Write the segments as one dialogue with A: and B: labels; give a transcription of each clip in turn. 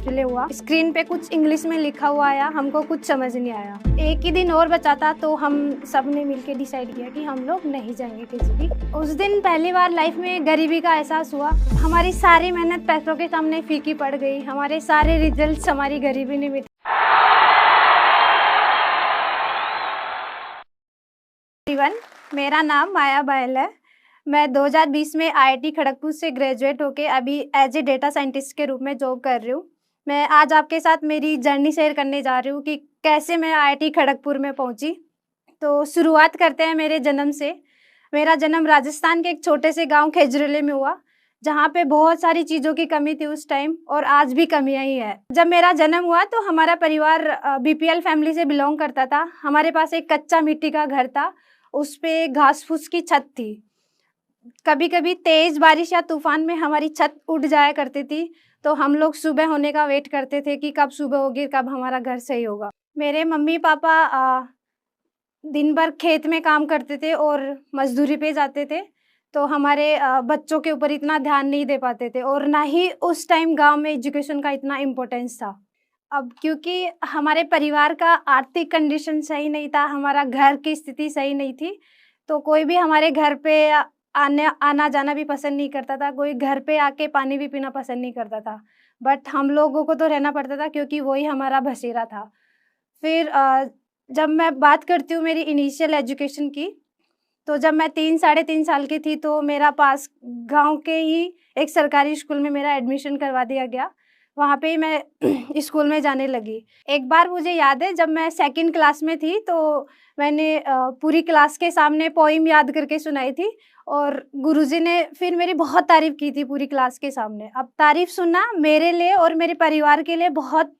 A: Display हुआ। Screen पे कुछ इंग्लिश में लिखा हुआ आया, हमको कुछ समझ नहीं आया। एक ही दिन और बचा था तो हम सब ने मिलकर डिसाइड किया कि हम लोग नहीं जाएंगे किसी भी। उस दिन पहली बार लाइफ में गरीबी का एहसास हुआ। हमारी सारी मेहनत पैसों के सामने फीकी पड़ गई, हमारे सारे रिजल्ट्स हमारी गरीबी ने मिटा। मेरा नाम माया बायल है। मैं 2020 में आईआईटी खड़गपुर से ग्रेजुएट होके अभी एज ए डेटा साइंटिस्ट के रूप में जॉब कर रही हूँ। मैं आज आपके साथ मेरी जर्नी शेयर करने जा रही हूँ कि कैसे मैं आईआईटी खड़गपुर में पहुँची। तो शुरुआत करते हैं मेरे जन्म से। मेरा जन्म राजस्थान के एक छोटे से गांव खेजरेले में हुआ, जहाँ पे बहुत सारी चीज़ों की कमी थी उस टाइम, और आज भी कमियाँ ही है। जब मेरा जन्म हुआ तो हमारा परिवार बीपीएल फैमिली से बिलोंग करता था। हमारे पास एक कच्चा मिट्टी का घर था, उस पे घास फूस की छत थी। कभी कभी तेज बारिश या तूफान में हमारी छत उड़ जाया करती थी, तो हम लोग सुबह होने का वेट करते थे कि कब सुबह होगी, कब हमारा घर सही होगा। मेरे मम्मी पापा दिन भर खेत में काम करते थे और मजदूरी पे जाते थे, तो हमारे बच्चों के ऊपर इतना ध्यान नहीं दे पाते थे, और ना ही उस टाइम गांव में एजुकेशन का इतना इम्पोर्टेंस था। अब क्योंकि हमारे परिवार का आर्थिक कंडीशन सही नहीं था, हमारा घर की स्थिति सही नहीं थी, तो कोई भी हमारे घर पे आना जाना भी पसंद नहीं करता था। कोई घर पे आके पानी भी पीना पसंद नहीं करता था। बट हम लोगों को तो रहना पड़ता था क्योंकि वही हमारा बसेरा था। फिर जब मैं बात करती हूँ मेरी इनिशियल एजुकेशन की, तो जब मैं 3 साढ़े 3 साल की थी तो मेरा पास गांव के ही एक सरकारी स्कूल में मेरा एडमिशन करवा दिया गया। वहाँ पे ही मैं स्कूल में जाने लगी। एक बार मुझे याद है, जब मैं सेकंड क्लास में थी तो मैंने पूरी क्लास के सामने पोइम याद करके सुनाई थी, और गुरुजी ने फिर मेरी बहुत तारीफ़ की थी पूरी क्लास के सामने। अब तारीफ़ सुनना मेरे लिए और मेरे परिवार के लिए बहुत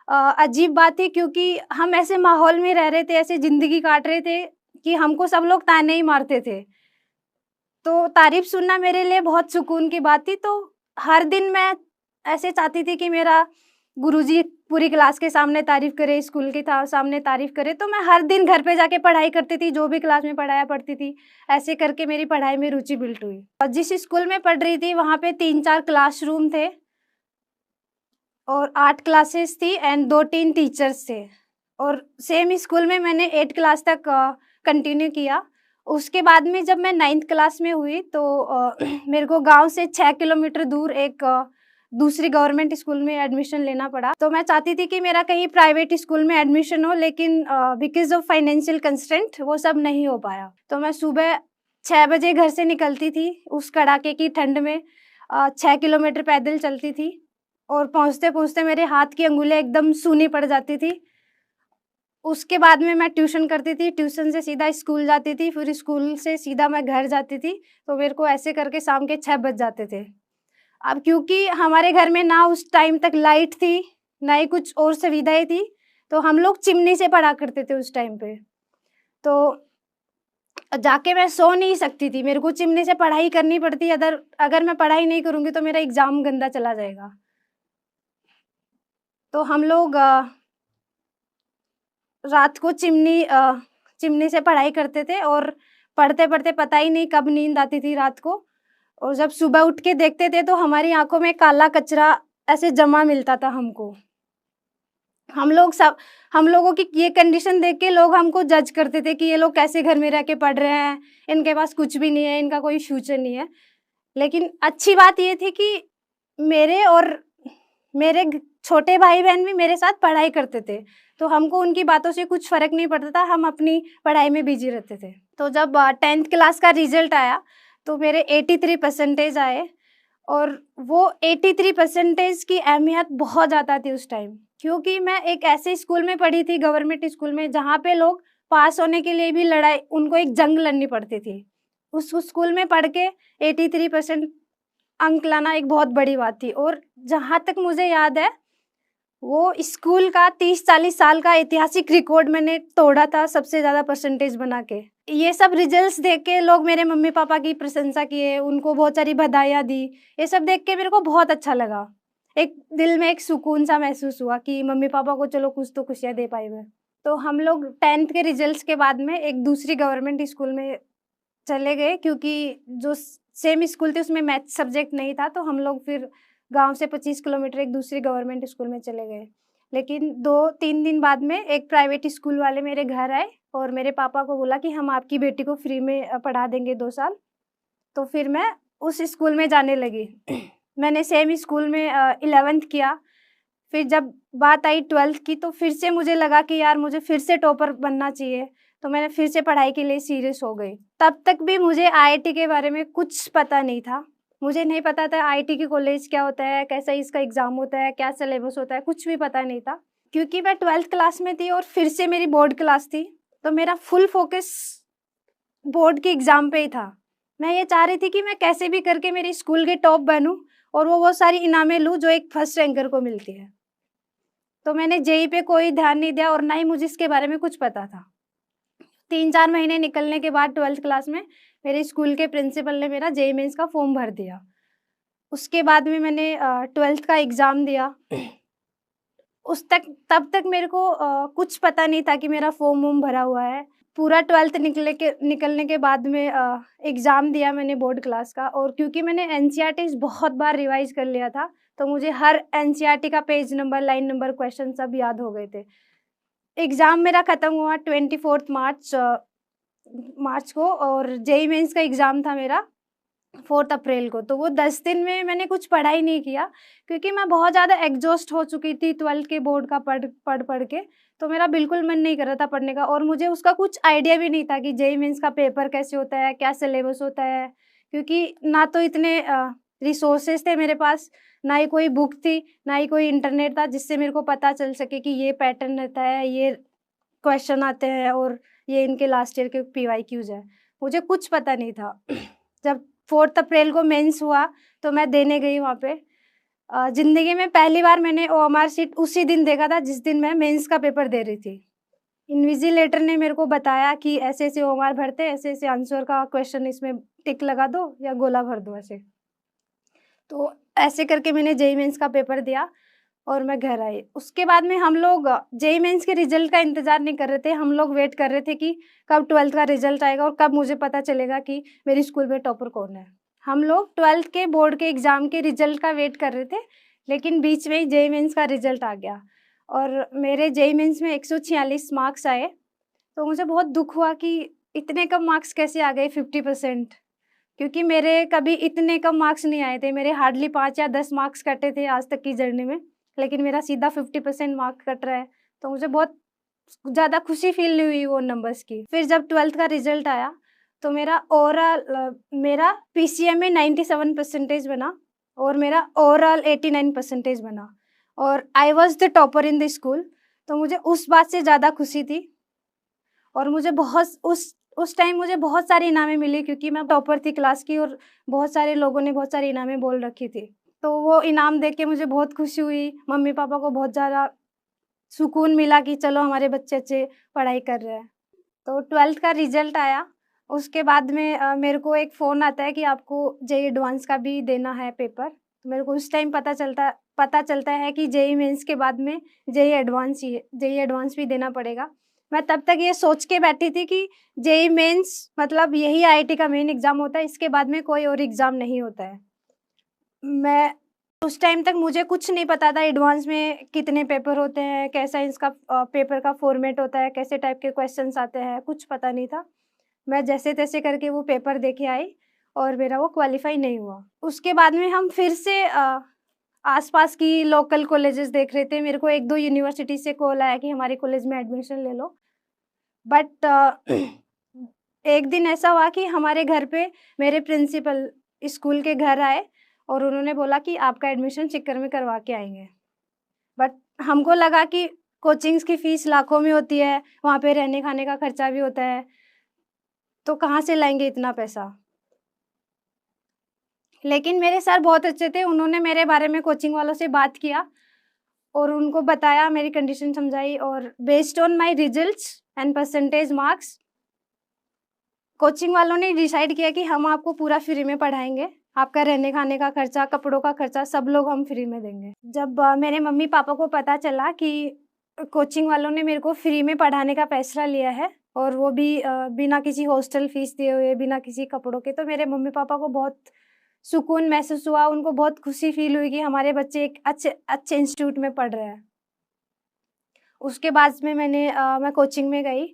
A: अजीब बात थी, क्योंकि हम ऐसे माहौल में रह रहे थे, ऐसे ज़िंदगी काट रहे थे कि हमको सब लोग ताने ही मारते थे। तो तारीफ़ सुनना मेरे लिए बहुत सुकून की बात थी। तो हर दिन मैं ऐसे चाहती थी कि मेरा गुरुजी पूरी क्लास के सामने तारीफ़ करे, स्कूल के सामने तारीफ़ करे। तो मैं हर दिन घर पे जाके पढ़ाई करती थी, जो भी क्लास में पढ़ाया पढ़ती थी। ऐसे करके मेरी पढ़ाई में रुचि बिल्ट हुई। और जिस स्कूल में पढ़ रही थी वहाँ पे 3-4 क्लासरूम थे और 8 क्लासेस थी एंड 2-3 टीचर्स थे। और सेम स्कूल में मैंने 8 क्लास तक कंटिन्यू किया। उसके बाद में जब मैं 9th क्लास में हुई तो मेरे को गांव से 6 किलोमीटर दूर एक दूसरी गवर्नमेंट स्कूल में एडमिशन लेना पड़ा। तो मैं चाहती थी कि मेरा कहीं प्राइवेट स्कूल में एडमिशन हो, लेकिन बिकॉज ऑफ फाइनेंशियल कंस्ट्रेंट वो सब नहीं हो पाया। तो मैं सुबह 6 बजे घर से निकलती थी, उस कड़ाके की ठंड में 6 किलोमीटर पैदल चलती थी, और पहुँचते पहुँचते मेरे हाथ की अंगुलियाँ एकदम सूनी पड़ जाती थी। उसके बाद में मैं ट्यूशन करती थी, ट्यूशन से सीधा स्कूल जाती थी, फिर स्कूल से सीधा मैं घर जाती थी। तो मेरे को ऐसे करके शाम के 6 बज जाते थे। अब क्योंकि हमारे घर में ना उस टाइम तक लाइट थी, ना ही कुछ और सुविधाएं थी, तो हम लोग चिमनी से पढ़ा करते थे उस टाइम पे। तो जाके मैं सो नहीं सकती थी, मेरे को चिमनी से पढ़ाई करनी पड़ती। अगर मैं पढ़ाई नहीं करूँगी तो मेरा एग्ज़ाम गंदा चला जाएगा। तो हम लोग रात को चिमनी से पढ़ाई करते थे, और पढ़ते-पढ़ते पता ही नहीं कब नींद आती थी रात को। और जब सुबह उठ के देखते थे तो हमारी आँखों में काला कचरा ऐसे जमा मिलता था हमको। हम लोगों की ये कंडीशन देख के लोग हमको जज करते थे कि ये लोग कैसे घर में रह के पढ़ रहे हैं, इनके पास कुछ भी नहीं है, इनका कोई फ्यूचर नहीं है। लेकिन अच्छी बात ये थी कि मेरे और मेरे छोटे भाई-बहन भी मेरे साथ पढ़ाई करते थे, तो हमको उनकी बातों से कुछ फ़र्क नहीं पड़ता था, हम अपनी पढ़ाई में बिज़ी रहते थे। तो जब 10th क्लास का रिज़ल्ट आया तो मेरे 83 परसेंटेज आए, और वो 83 परसेंटेज की अहमियत बहुत ज़्यादा थी उस टाइम, क्योंकि मैं एक ऐसे स्कूल में पढ़ी थी, गवर्नमेंट स्कूल में, जहाँ पे लोग पास होने के लिए भी उनको एक जंग लड़नी पड़ती थी। उस स्कूल में पढ़ के 83% अंक लाना एक बहुत बड़ी बात थी। और जहाँ तक मुझे याद है, वो स्कूल का 30-40 साल का ऐतिहासिक रिकॉर्ड मैंने तोड़ा था सबसे ज़्यादा परसेंटेज बना के। ये सब रिजल्ट्स देख के लोग मेरे मम्मी पापा की प्रशंसा किए, उनको बहुत सारी बधाइयाँ दी। ये सब देख के मेरे को बहुत अच्छा लगा। एक दिल में एक सुकून सा महसूस हुआ कि मम्मी पापा को चलो कुछ तो खुशियाँ दे पाई मैं। तो हम लोग 10th के रिजल्ट्स के बाद में एक दूसरी गवर्नमेंट स्कूल में चले गए, क्योंकि जो सेम स्कूल थी उसमें मैथ सब्जेक्ट नहीं था, तो हम लोग फिर गांव से 25 किलोमीटर एक दूसरी गवर्नमेंट स्कूल में चले गए। लेकिन 2-3 दिन बाद में एक प्राइवेट स्कूल वाले मेरे घर आए और मेरे पापा को बोला कि हम आपकी बेटी को फ्री में पढ़ा देंगे 2 साल। तो फिर मैं उस स्कूल में जाने लगी। मैंने सेम स्कूल में 11th किया। फिर जब बात आई 12th की तो फिर से मुझे लगा कि यार मुझे फिर से टॉपर बनना चाहिए, तो मैंने फिर से पढ़ाई के लिए सीरियस हो गई। तब तक भी मुझे आईआईटी के बारे में कुछ पता नहीं था। मुझे नहीं पता था आईआईटी की कॉलेज क्या होता है, कैसा इसका एग्ज़ाम होता है, क्या सिलेबस होता है, कुछ भी पता नहीं था। क्योंकि मैं 12th क्लास में थी और फिर से मेरी बोर्ड क्लास थी, तो मेरा फुल फोकस बोर्ड के एग्ज़ाम पे ही था। मैं ये चाह रही थी कि मैं कैसे भी करके मेरी स्कूल के टॉप बनूँ और वो सारी इनामें लूँ जो एक फर्स्ट रैंकर को मिलती है। तो मैंने जेईई पे कोई ध्यान नहीं दिया और ना ही मुझे इसके बारे में कुछ पता था। 3-4 महीने निकलने के बाद 12th क्लास में मेरे स्कूल के प्रिंसिपल ने मेरा जेईई मेंस का फॉर्म भर दिया। उसके बाद में मैंने 12th का एग्ज़ाम दिया। तब तक मेरे को कुछ पता नहीं था कि मेरा फॉर्म भरा हुआ है। पूरा 12th निकलने के बाद में एग्ज़ाम दिया मैंने बोर्ड क्लास का, और क्योंकि मैंने एनसीईआरटी बहुत बार रिवाइज़ कर लिया था, तो मुझे हर एनसीईआरटी का page number, line number, question सब याद हो गए थे। एग्ज़ाम मेरा ख़त्म हुआ 24 मार्च को, और जेईई मेंस का एग्ज़ाम था मेरा 4 अप्रैल को। तो वो 10 दिन में मैंने कुछ पढ़ा ही नहीं किया, क्योंकि मैं बहुत ज़्यादा एग्ज़ॉस्ट हो चुकी थी 12th के बोर्ड का पढ़ के। तो मेरा बिल्कुल मन नहीं कर रहा था पढ़ने का, और मुझे उसका कुछ आइडिया भी नहीं था कि जेईई मेंस का पेपर कैसे होता है, क्या सिलेबस होता है। क्योंकि ना तो इतने रिसोर्सेज़ थे मेरे पास, ना ही कोई बुक थी, ना ही कोई इंटरनेट था जिससे मेरे को पता चल सके कि ये पैटर्न रहता है, ये क्वेश्चन आते हैं और ये इनके लास्ट ईयर के पीवाईक्यूज़ हैं। मुझे कुछ पता नहीं था। जब 4 अप्रैल को मेंस हुआ तो मैं देने गई वहाँ पे। ज़िंदगी में पहली बार मैंने ओएमआर शीट उसी दिन देखा था जिस दिन मैं मेंस का पेपर दे रही थी। इन्विजिलेटर ने मेरे को बताया कि ऐसे-ऐसे ओएमआर भरते हैं, ऐसे-ऐसे आंसर का क्वेश्चन इसमें टिक लगा दो या गोला भर दो ऐसे। तो ऐसे करके मैंने जेईई मेंस का पेपर दिया और मैं घर आई। उसके बाद में हम लोग जेईई मेंस के रिज़ल्ट का इंतज़ार नहीं कर रहे थे, हम लोग वेट कर रहे थे कि कब 12th का रिज़ल्ट आएगा और कब मुझे पता चलेगा कि मेरी स्कूल में टॉपर कौन है। हम लोग 12th के बोर्ड के एग्ज़ाम के रिज़ल्ट का वेट कर रहे थे, लेकिन बीच में ही जेईई मेंस का रिज़ल्ट आ गया और मेरे जेईई मेंस में 146 मार्क्स आए। तो मुझे बहुत दुःख हुआ कि इतने कम मार्क्स कैसे आ गए, 50%। क्योंकि मेरे कभी इतने कम मार्क्स नहीं आए थे, मेरे हार्डली 5 या 10 मार्क्स कटे थे आज तक की जर्नी में, लेकिन मेरा सीधा 50% मार्क कट रहा है, तो मुझे बहुत ज़्यादा खुशी फ़ील नहीं हुई वो नंबर्स की। फिर जब 12th का रिज़ल्ट आया, तो मेरा पीसीएम में 97 परसेंटेज बना और मेरा ओवरऑल 89 परसेंटेज बना, और I was the topper in the school. तो मुझे उस बात से ज़्यादा खुशी थी, और मुझे उस टाइम मुझे बहुत सारी इनामें मिली, क्योंकि मैं टॉपर थी क्लास की और बहुत सारे लोगों ने बहुत सारी इनामें बोल रखी थी। तो वो इनाम देख के मुझे बहुत खुशी हुई, मम्मी-पापा को बहुत ज़्यादा सुकून मिला कि चलो हमारे बच्चे अच्छे पढ़ाई कर रहे हैं। तो 12th का रिज़ल्ट आया, उसके बाद में मेरे को एक फ़ोन आता है कि आपको जेईई एडवांस का भी देना है पेपर। तो मेरे को उस टाइम पता चलता है कि जेईई मेंस के बाद में जेईई एडवांस भी देना पड़ेगा। मैं तब तक ये सोच के बैठी थी कि जेईई मेंस मतलब यही आईआईटी का मेन एग्ज़ाम होता है, इसके बाद में कोई और एग्ज़ाम नहीं होता है। मैं उस टाइम तक मुझे कुछ नहीं पता था एडवांस में कितने पेपर होते हैं, कैसा इसका पेपर का फ़ॉर्मेट होता है, कैसे टाइप के क्वेश्चंस आते हैं, कुछ पता नहीं था। मैं जैसे-तैसे करके वो पेपर दे के आई और मेरा वो क्वालीफाई नहीं हुआ। उसके बाद में हम फिर से आस-पास की लोकल कॉलेजेस देख रहे थे। मेरे को 1-2 यूनिवर्सिटी से कॉल आया कि हमारे कॉलेज में एडमिशन ले लो। बट एक दिन ऐसा हुआ कि हमारे घर पे मेरे प्रिंसिपल स्कूल के घर आए और उन्होंने बोला कि आपका एडमिशन चिक्कर में करवा के आएँगे। बट हमको लगा कि कोचिंग्स की फ़ीस लाखों में होती है, वहाँ पे रहने-खाने का खर्चा भी होता है, तो कहाँ से लाएँगे इतना पैसा? लेकिन मेरे सर बहुत अच्छे थे, उन्होंने मेरे बारे में कोचिंग वालों से बात किया और उनको बताया, मेरी कंडीशन समझाई, और based on my results and percentage marks coaching वालों ने डिसाइड किया कि हम आपको पूरा फ्री में पढ़ाएँगे। आपका रहने-खाने का खर्चा, कपड़ों का खर्चा सब लोग हम फ्री में देंगे। जब मेरे मम्मी-पापा को पता चला कि कोचिंग वालों ने मेरे को फ्री में पढ़ाने का फैसला लिया है, और वो भी बिना किसी हॉस्टल फ़ीस दिए हुए, बिना किसी कपड़ों के, तो मेरे मम्मी-पापा को बहुत सुकून महसूस हुआ, उनको बहुत खुशी फ़ील हुई कि हमारे बच्चे एक अच्छे अच्छे इंस्टीट्यूट में पढ़ रहे हैं। उसके बाद में मैं कोचिंग में गई,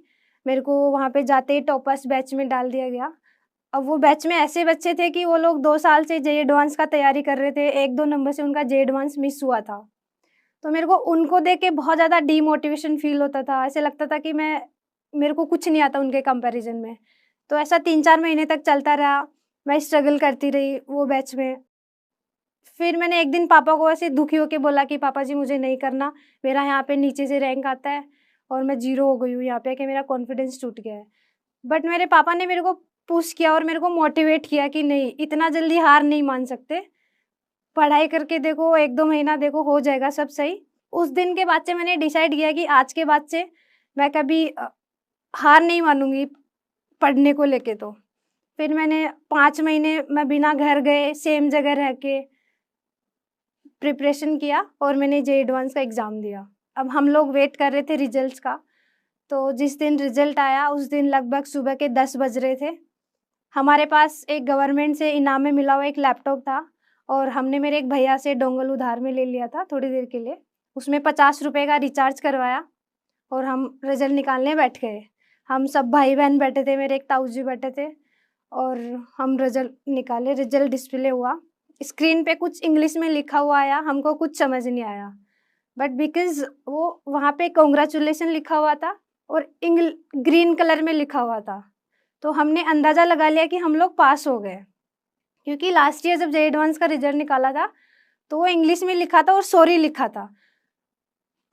A: मेरे को वहाँ पे जाते ही टॉपर्स बैच में डाल दिया गया। अब वो बैच में ऐसे बच्चे थे कि वो लोग 2 साल से जेईई एडवांस का तैयारी कर रहे थे, 1-2 नंबर से उनका जेईई एडवांस मिस हुआ था। तो मेरे को उनको देख के बहुत ज़्यादा डीमोटिवेशन फ़ील होता था, ऐसे लगता था कि मेरे को कुछ नहीं आता उनके कंपैरिज़न में। तो ऐसा 3-4 महीने तक चलता रहा, मैं स्ट्रगल करती रही वो बैच में। फिर मैंने एक दिन पापा को ऐसे दुखी होके बोला कि पापा जी मुझे नहीं करना, मेरा यहाँ पे नीचे से रैंक आता है और मैं ज़ीरो हो गई हूँ यहाँ पे कि मेरा कॉन्फिडेंस टूट गया है। बट मेरे पापा ने मेरे को पुश किया और मेरे को मोटिवेट किया कि नहीं, इतना जल्दी हार नहीं मान सकते, पढ़ाई करके देखो, 1-2 महीना देखो हो जाएगा सब सही। उस दिन के बाद से मैंने डिसाइड किया कि आज के बाद से मैं कभी हार नहीं मानूँगी पढ़ने को लेके तो। फिर मैंने 5 महीने मैं बिना घर गए सेम जगह रह के प्रिपरेशन किया और मैंने जेईई एडवांस का एग्ज़ाम दिया। अब हम लोग वेट कर रहे थे रिज़ल्ट्स का, तो जिस दिन रिज़ल्ट आया उस दिन लगभग सुबह के 10 बज रहे थे। हमारे पास एक गवर्नमेंट से इनाम में मिला हुआ एक लैपटॉप था और हमने मेरे एक भैया से डोंगल उधार में ले लिया था थोड़ी देर के लिए। उसमें ₹50 का रिचार्ज करवाया और हम रिज़ल्ट निकालने बैठ गए। हम सब भाई-बहन बैठे थे, मेरे एक ताऊ जी बैठे थे और हम रिज़ल्ट निकाले, रिज़ल्ट डिस्प्ले हुआ। स्क्रीन पे कुछ इंग्लिश में लिखा हुआ आया, हमको कुछ समझ नहीं आया। बट बिकॉज़ वो वहाँ पे कांग्रेचुलेशन लिखा हुआ था और ग्रीन कलर में लिखा हुआ था, तो हमने अंदाज़ा लगा लिया कि हम लोग पास हो गए। क्योंकि लास्ट ईयर जब जेईई एडवांस का रिज़ल्ट निकाला था, तो वो इंग्लिश में लिखा था और सॉरी लिखा था।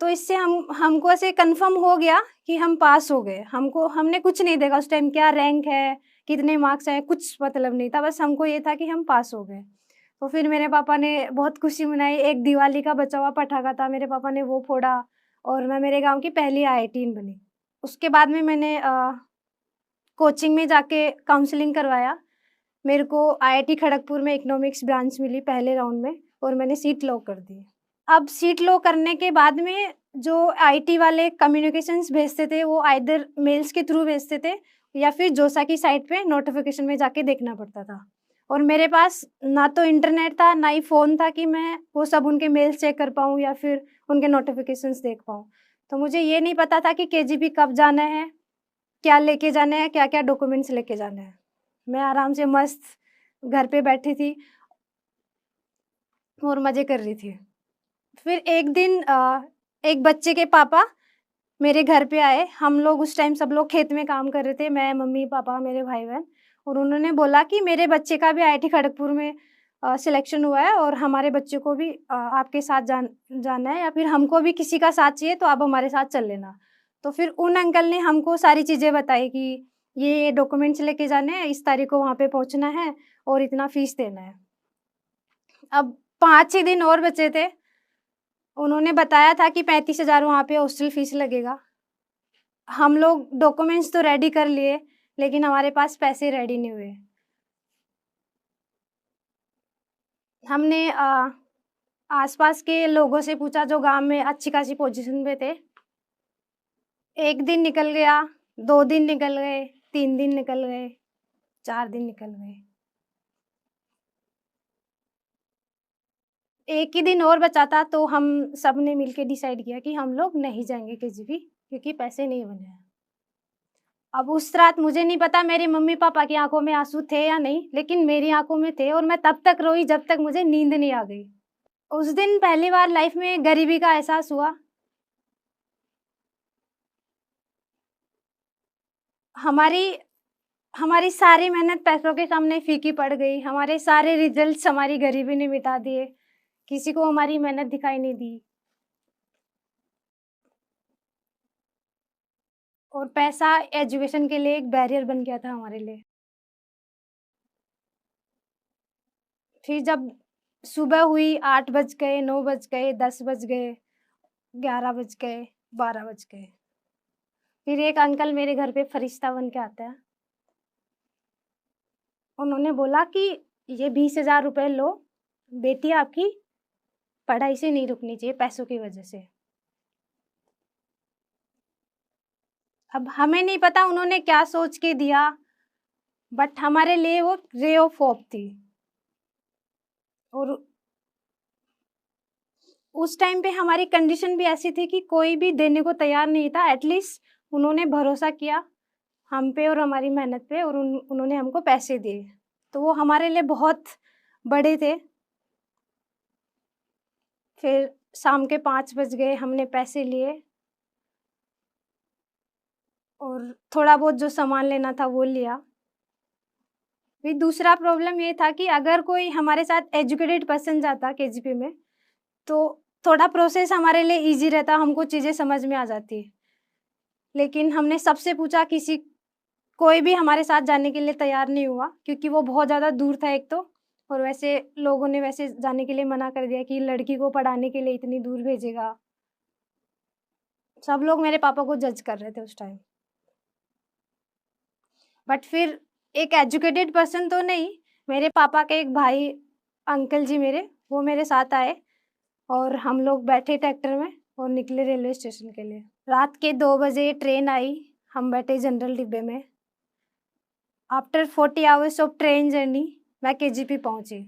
A: तो इससे हमको ऐसे कन्फर्म हो गया कि हम पास हो गए। हमने कुछ नहीं देखा उस टाइम क्या रैंक है, कितने मार्क्स आए, कुछ मतलब नहीं था, बस हमको ये था कि हम पास हो गए। तो फिर मेरे पापा ने बहुत खुशी मनाई, एक दिवाली का बचा हुआ पटाखा था, मेरे पापा ने वो फोड़ा और मैं मेरे गाँव की पहली आईआईटीन बनी। उसके बाद में मैंने कोचिंग में जाके काउंसलिंग करवाया। मेरे को आईआईटी खड़गपुर में इकोनॉमिक्स ब्रांच मिली पहले राउंड में और मैंने सीट लॉक कर दी। अब सीट लॉक करने के बाद में जो आईटी वाले कम्युनिकेशंस भेजते थे, वो आइदर मेल्स के थ्रू भेजते थे या फिर जोसा की साइट पे नोटिफ़िकेशन में जाके देखना पड़ता था। और मेरे पास ना तो इंटरनेट था, ना ही फ़ोन था कि मैं वो सब उनके मेल्स चेक कर पाऊँ या फिर उनके नोटिफ़िकेशंस देख पाऊँ। तो मुझे ये नहीं पता था कि केजीपी कब जाना है, क्या लेके जाना है, क्या-क्या डॉक्यूमेंट्स लेके जाने हैं। मैं आराम से मस्त घर पे बैठी थी और मज़े कर रही थी। फिर एक दिन एक बच्चे के पापा मेरे घर पे आए। हम लोग उस टाइम सब लोग खेत में काम कर रहे थे, मैं, मम्मी, पापा, मेरे भाई-बहन और उन्होंने बोला कि मेरे बच्चे का भी आईआईटी खड़गपुर में सिलेक्शन हुआ है और हमारे बच्चे को भी आपके साथ जाना है या फिर हमको भी किसी का साथ चाहिए तो आप हमारे साथ चल लेना। तो फिर उन अंकल ने हमको सारी चीज़ें बताई कि ये डॉक्यूमेंट्स लेके जाने हैं, इस तारीख को वहाँ पे पहुँचना है और इतना फीस देना है। अब 5-6 दिन और बचे थे। उन्होंने बताया था कि 35,000 वहाँ पे हॉस्टल फीस लगेगा। हम लोग डॉक्यूमेंट्स तो रेडी कर लिए, लेकिन हमारे पास पैसे रेडी नहीं हुए। हमने आस-पास के लोगों से पूछा जो गाँव में अच्छी-खासी पोज़ीशन पे थे। 1 दिन निकल गया, 2 दिन निकल गए, 3 दिन निकल गए, 4 दिन निकल गए। 1 ही दिन और बचा था तो हम सबने मिलके डिसाइड किया कि हम लोग नहीं जाएँगे केजीपी क्योंकि पैसे नहीं बने हैं। अब उस रात मुझे नहीं पता मेरे मम्मी-पापा की आँखों में आँसू थे या नहीं, लेकिन मेरी आँखों में थे और मैं तब तक रोई जब तक मुझे नींद नहीं आ गई। उस दिन पहली बार लाइफ़ में गरीबी का एहसास हुआ। हमारी हमारी सारी मेहनत पैसों के सामने फीकी पड़ गई। हमारे सारे रिज़ल्ट्स हमारी गरीबी ने मिटा दिए। किसी को हमारी मेहनत दिखाई नहीं दी और पैसा एजुकेशन के लिए एक बैरियर बन गया था हमारे लिए। फिर जब सुबह हुई 8 बज गए, 9 बज गए, 10 बज गए, 11 बज गए, 12 बज गए। फिर एक अंकल मेरे घर पे फरिश्ता बन के आते हैं। उन्होंने बोला कि ये 20,000 रुपए लो, बेटी आपकी पढ़ाई से नहीं रुकनी चाहिए पैसों की वजह से। अब हमें नहीं पता उन्होंने क्या सोच के दिया, बट हमारे लिए वो रे ऑफ होप थी। और उस टाइम पे हमारी कंडीशन भी ऐसी थी कि कोई भी देने को तैयार नहीं था। एटलीस्ट उन्होंने भरोसा किया हम पे और हमारी मेहनत पे, और उन्होंने हमको पैसे दिए। तो वो हमारे लिए बहुत बड़े थे। फिर शाम के 5 बज गए, हमने पैसे लिए और थोड़ा बहुत जो सामान लेना था वो लिया। फिर दूसरा प्रॉब्लम ये था कि अगर कोई हमारे साथ एजुकेटेड पर्सन जाता केजीपी में, तो थोड़ा प्रोसेस हमारे लिए ईज़ी रहता, हमको चीज़ें समझ में आ जाती। लेकिन हमने सबसे पूछा, कोई भी हमारे साथ जाने के लिए तैयार नहीं हुआ, क्योंकि वो बहुत ज़्यादा दूर था एक तो, और वैसे लोगों ने वैसे जाने के लिए मना कर दिया कि लड़की को पढ़ाने के लिए इतनी दूर भेजेगा। सब लोग मेरे पापा को जज कर रहे थे उस टाइम। बट फिर एक एजुकेटेड पर्सन तो नहीं, मेरे पापा के एक भाई, अंकल जी मेरे, वो मेरे साथ आए और हम लोग बैठे ट्रैक्टर में और निकले रेलवे स्टेशन के लिए। रात के 2 बजे ट्रेन आई, हम बैठे जनरल डिब्बे में। After 40 hours of train journey मैं केजीपी पहुंची।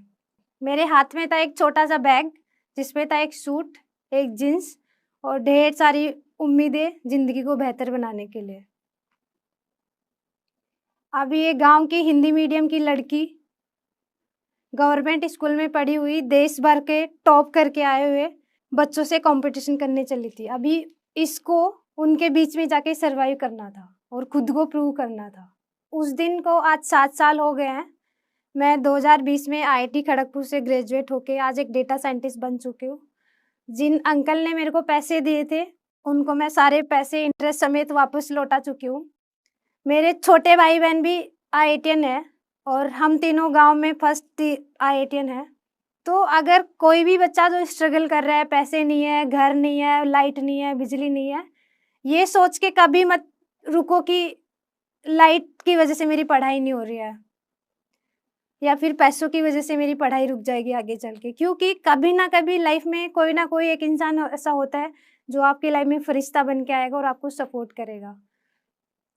A: मेरे हाथ में था एक छोटा सा बैग, जिसमें था एक सूट, एक जीन्स और ढेर सारी उम्मीदें ज़िंदगी को बेहतर बनाने के लिए। अभी ये गांव की हिंदी मीडियम की लड़की, गवर्नमेंट स्कूल में पढ़ी हुई, देश भर के टॉप करके आए हुए बच्चों से कंपटीशन करने चली थी। अभी इसको उनके बीच में जाके सर्वाइव करना था और खुद को प्रूव करना था। उस दिन को आज 7 साल हो गए हैं। मैं 2020 में आईआईटी खड़गपुर से ग्रेजुएट होके आज एक डेटा साइंटिस्ट बन चुकी हूँ। जिन अंकल ने मेरे को पैसे दिए थे, उनको मैं सारे पैसे इंटरेस्ट समेत वापस लौटा चुकी हूँ। मेरे छोटे भाई-बहन भी आईआईटीएन है और हम तीनों गाँव में फर्स्ट आईआईटीएन है। तो अगर कोई भी बच्चा जो स्ट्रगल कर रहा है, पैसे नहीं है, घर नहीं है, लाइट नहीं है, बिजली नहीं है, ये सोच के कभी मत रुको कि लाइट की वजह से मेरी पढ़ाई नहीं हो रही है, या फिर पैसों की वजह से मेरी पढ़ाई रुक जाएगी आगे चल के। क्योंकि कभी ना कभी लाइफ में कोई ना कोई एक इंसान ऐसा होता है जो आपकी लाइफ में फरिश्ता बन के आएगा और आपको सपोर्ट करेगा।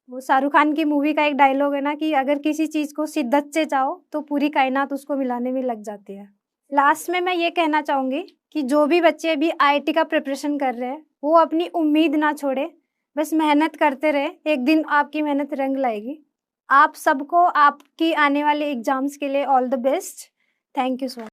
A: वो शाहरुख खान की मूवी का एक डायलॉग है ना कि अगर किसी चीज़ को शिद्दत से चाहो तो पूरी कायनात उसको मिलाने में लग जाती है। लास्ट में मैं ये कहना चाहूँगी कि जो भी बच्चे अभी आईआईटी का प्रिपरेशन कर रहे हैं, वो अपनी उम्मीद ना छोड़े, बस मेहनत करते रहे। एक दिन आपकी मेहनत रंग लाएगी। आप सबको आपकी आने वाले एग्ज़ाम्स के लिए all the best. Thank you so much.